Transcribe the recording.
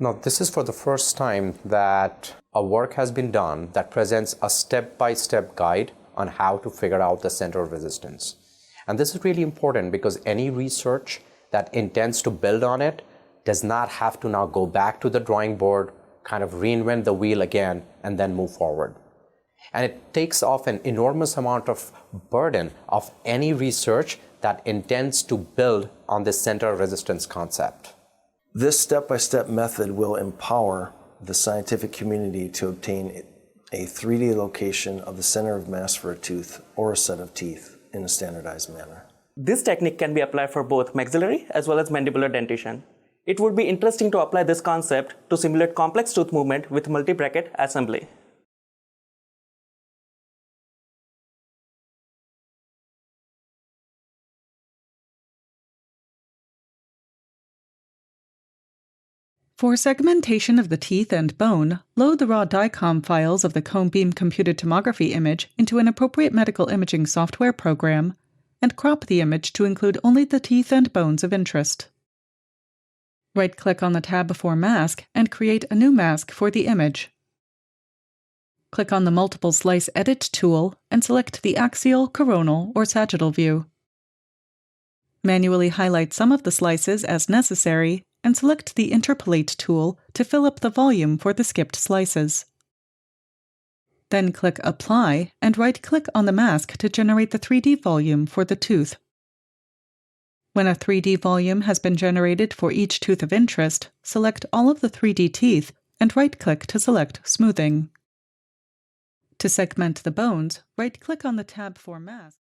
Now, this is for the first time that a work has been done that presents a step-by-step guide on how to figure out the center of resistance. And this is really important because any research that intends to build on it does not have to now go back to the drawing board, kind of reinvent the wheel again, and then move forward. And it takes off an enormous amount of burden of any research that intends to build on this center of resistance concept. This step-by-step method will empower the scientific community to obtain a 3D location of the center of mass for a tooth or a set of teeth in a standardized manner. This technique can be applied for both maxillary as well as mandibular dentition. It would be interesting to apply this concept to simulate complex tooth movement with multi-bracket assembly. For segmentation of the teeth and bone, load the raw DICOM files of the cone beam computed tomography image into an appropriate medical imaging software program, and crop the image to include only the teeth and bones of interest. Right-click on the tab for Mask and create a new mask for the image. Click on the Multiple Slice Edit tool and select the axial, coronal, or sagittal view. Manually highlight some of the slices as necessary and select the Interpolate tool to fill up the volume for the skipped slices. Then click Apply and right-click on the mask to generate the 3D volume for the tooth. When a 3D volume has been generated for each tooth of interest, select all of the 3D teeth and right-click to select Smoothing. To segment the bones, right-click on the tab for Mask.